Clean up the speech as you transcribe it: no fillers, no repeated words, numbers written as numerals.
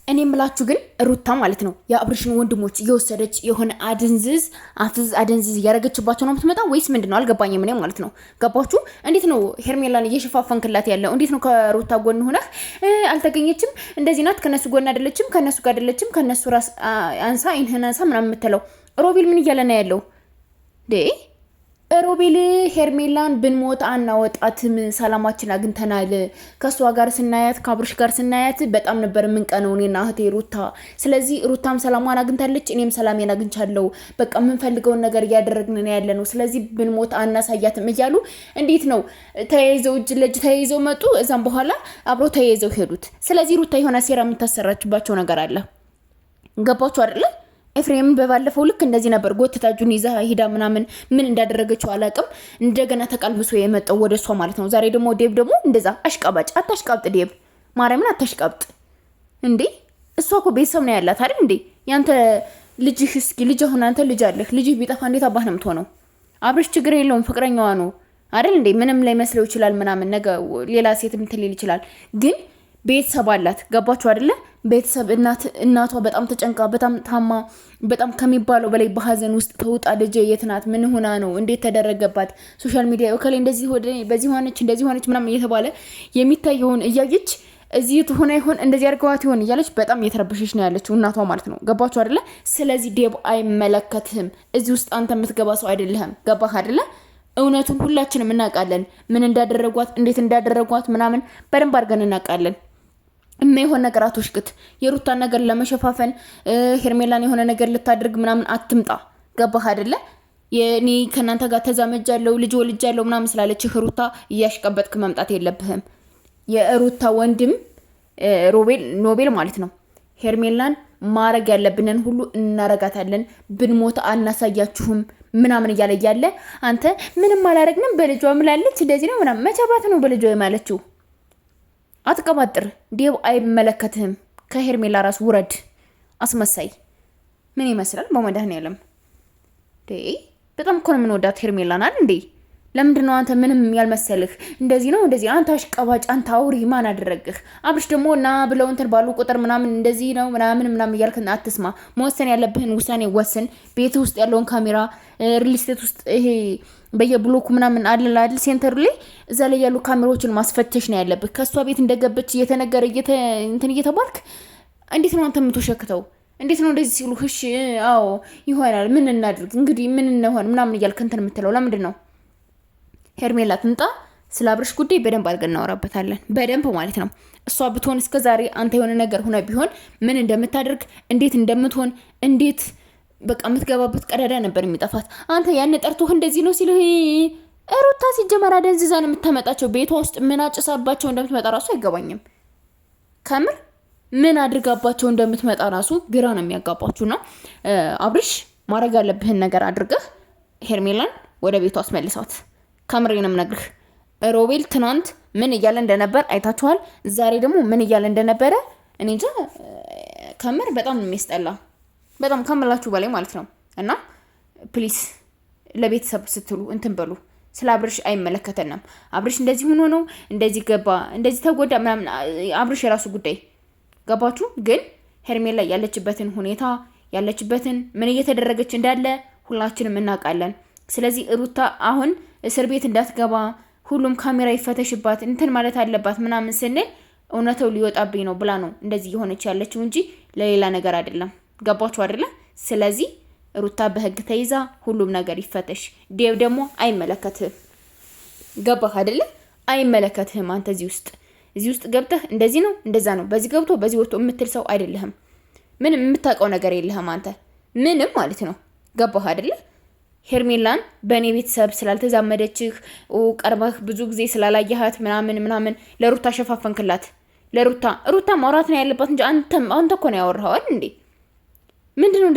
እኔ ምላችሁ ግን ሩታ ማለት ነው የአብርሽን ወንድሞች እየወሰደች የሆነ አደንዝዝ እያደረገችባቸው ነው የምትመጣ ወይስ ምንድነው? አልገባኝም። እኔ ማለት ነው ገባችሁ? እንዴት ነው ሄርሜላን እየሸፋፈንክላት ያለው? እንዴት ነው ከሩታ ጎን ሆነህ አልተገኘችም፣ እንደዚህ ናት፣ ከነሱ ጎን አይደለችም፣ ከነሱ ጋር አይደለችም፣ ከነሱ ራስ አንሳ አይንህን አንሳ ምናምን የምትለው? ሮቤል ምን እያለ ነው ያለው? ሮቤል ሄርሜላን ብንሞት አናወጣትም፣ ሰላማችን አግኝተናል። ከሷ ጋር ስናያት ከአብርሽ ጋር ስናያት በጣም ነበር የምንቀነው እኔና እህቴ ሩታ። ስለዚህ ሩታም ሰላሟን አግኝታለች፣ እኔም ሰላሜን አግኝቻለሁ። በቃ የምንፈልገውን ነገር እያደረግን ነው ያለ ነው። ስለዚህ ብንሞት አናሳያትም እያሉ እንዴት ነው ተያይዘው እጅ ለእጅ ተያይዘው መጡ። እዛም በኋላ አብሮ ተያይዘው ሄዱት። ስለዚህ ሩታ የሆነ ሴራ የምታሰራችባቸው ነገር አለ። ገባችሁ አይደለ? ኤፍሬም በባለፈው ልክ እንደዚህ ነበር ጎትታጁን ይዛ ሂዳ ምናምን ምን እንዳደረገችው አላቅም። እንደገና ተቀልብሶ የመጣው ወደ እሷ ማለት ነው። ዛሬ ደግሞ ዴብ ደግሞ እንደዛ አሽቃባጭ። አታሽቃብጥ ዴብ፣ ማርያምን አታሽቃብጥ እንዴ! እሷ እኮ ቤተሰብ ነው ያላት አይደል እንዴ? ያንተ ልጅህ እስኪ ልጅ አሁን አንተ ልጅ አለህ። ልጅህ ቢጠፋ እንዴት አባህ ነው የምትሆነው? አብርሽ ችግር የለውም ፍቅረኛዋ ነው አይደል እንዴ? ምንም ላይ መስለው ይችላል ምናምን ነገ ሌላ ሴት ምትል ይችላል ግን ቤተሰብ አላት። ገባችሁ አይደለ? ቤተሰብ እናቷ በጣም ተጨንቃ በጣም ታማ በጣም ከሚባለው በላይ በሀዘን ውስጥ ተውጣ ልጅ የት ናት? ምን ሆና ነው? እንዴት ተደረገባት? ሶሻል ሚዲያ ወከለ እንደዚህ በዚህ ሆነች እንደዚህ ሆነች ምናምን እየተባለ የሚታየውን እያየች እዚህ ትሆነ ይሆን እንደዚህ አድርገዋት ይሆን እያለች በጣም እየተረበሸች ነው ያለችው እናቷ ማለት ነው። ገባችሁ አይደለ? ስለዚህ ዴብ አይመለከትህም። እዚህ ውስጥ አንተ የምትገባ ሰው አይደለህም። ገባህ አይደለ? እውነቱን ሁላችንም እናውቃለን። ምን እንዳደረጓት እንዴት እንዳደረጓት ምናምን በደንብ አድርገን እናውቃለን። የማይሆን ነገር አትወሽክት። የሩታን ነገር ለመሸፋፈን ሄርሜላን የሆነ ነገር ልታደርግ ምናምን አትምጣ። ገባህ አይደለ? የኔ ከናንተ ጋር ተዛመጃለሁ ልጅ ወልጃለሁ ምናምን ስላለች ሩታ እያሽቀበጥክ መምጣት የለብህም። የሩታ ወንድም ኖቤል ማለት ነው ሄርሜላን ማረግ ያለብንን ሁሉ እናረጋታለን፣ ብንሞት አናሳያችሁም ምናምን እያለ አንተ ምንም አላረግንም በልጇ ምላለች እንደዚህ ነው ምናምን። መቻባት ነው በልጇ የማለችው። አትቀባጥር ዴብ አይመለከትህም። ከሄርሜላ ራስ ውረድ። አስመሳይ ምን ይመስላል? በመድኃኒዓለም በጣም እኮ ነው የምንወዳት ሄርሜላን አይደል እንዴ? ለምንድን ነው አንተ ምንም ያልመሰልህ? እንደዚህ ነው እንደዚህ አንተ አሽቀባጭ፣ አንተ አውሪ። ማን አደረግህ? አብርሽ ደግሞ እና ብለው እንትን ባሉ ቁጥር ምናምን እንደዚህ ነው ምናምን እያልክ አትስማ። መወሰን ያለብህን ውሳኔ ወስን። ቤት ውስጥ ያለውን ካሜራ ሪል ስቴት ውስጥ ይሄ በየብሎኩ ምናምን አይደል ሴንተር ላይ እዛ ላይ ያሉ ካሜራዎችን ማስፈተሽ ነው ያለብህ። ከሷ ቤት እንደገበች እየተነገረ እንትን እየተባልክ እንዴት ነው አንተ የምትወሸክተው? እንዴት ነው እንደዚህ ሲሉ እሺ አዎ ይሆናል ምን እናድርግ እንግዲህ ምን እንሆን ምናምን እያልክ እንትን የምትለው ለምንድን ነው? ሄርሜላ ትምጣ። ስለ አብርሽ ጉዳይ በደንብ አድርገን እናወራበታለን። በደንብ ማለት ነው። እሷ ብትሆን እስከዛሬ አንተ የሆነ ነገር ሆነ ቢሆን ምን እንደምታደርግ እንዴት እንደምትሆን እንዴት በቃ የምትገባበት ቀዳዳ ነበር የሚጠፋት። አንተ ያን ጠርቶህ እንደዚህ ነው ሲልህ ሩታ ሲጀመር አደንዝዛ ነው የምታመጣቸው። ቤቷ ውስጥ ምን አጭሳባቸው እንደምትመጣ ራሱ አይገባኝም። ከምር ምን አድርጋባቸው እንደምትመጣ ራሱ ግራ ነው የሚያጋባችሁ ነው። አብርሽ ማድረግ ያለብህን ነገር አድርገህ ሄርሜላን ወደ ቤቷ አስመልሳት። ከምሬንም ነግርህ ሮቤል ትናንት ምን እያለ እንደነበር አይታችኋል። ዛሬ ደግሞ ምን እያለ እንደነበረ እኔ እንጃ። ከምር በጣም ነው የሚያስጠላ፣ በጣም ከምላችሁ በላይ ማለት ነው። እና ፕሊስ ለቤተሰብ ስትሉ እንትን በሉ። ስለ አብርሽ አይመለከተንም። አብርሽ እንደዚህ ሆኖ ነው እንደዚህ ገባ እንደዚህ ተጎዳ ምናምን፣ አብርሽ የራሱ ጉዳይ። ገባችሁ? ግን ሄርሜላ ያለችበትን ሁኔታ ያለችበትን ምን እየተደረገች እንዳለ ሁላችንም እናውቃለን። ስለዚህ ሩታ አሁን እስር ቤት እንዳትገባ ሁሉም ካሜራ ይፈተሽባት እንትን ማለት አለባት ምናምን ስንል እውነታው ሊወጣብኝ ነው ብላ ነው እንደዚህ የሆነች ያለችው እንጂ ለሌላ ነገር አይደለም። ገባችሁ አይደለ? ስለዚህ ሩታ በህግ ተይዛ ሁሉም ነገር ይፈተሽ። ዴብ ደግሞ አይመለከትህም። ገባህ አይደለ? አይመለከትህም። አንተ እዚህ ውስጥ ገብተህ እንደዚህ ነው እንደዛ ነው በዚህ ገብቶ በዚህ ወጥቶ የምትል ሰው አይደለህም። ምንም የምታውቀው ነገር የለህም አንተ ምንም ማለት ነው። ገባህ አይደለ? ሄርሜላን በእኔ ቤተሰብ ስላልተዛመደችህ ቀርበህ ብዙ ጊዜ ስላላየሃት ምናምን ለሩታ ሸፋፈንክላት። ለሩታ ማውራት ነው ያለባት እንጂ አንተ እኮ ነው ያወራኸው አይደል እንዴ? ምንድነው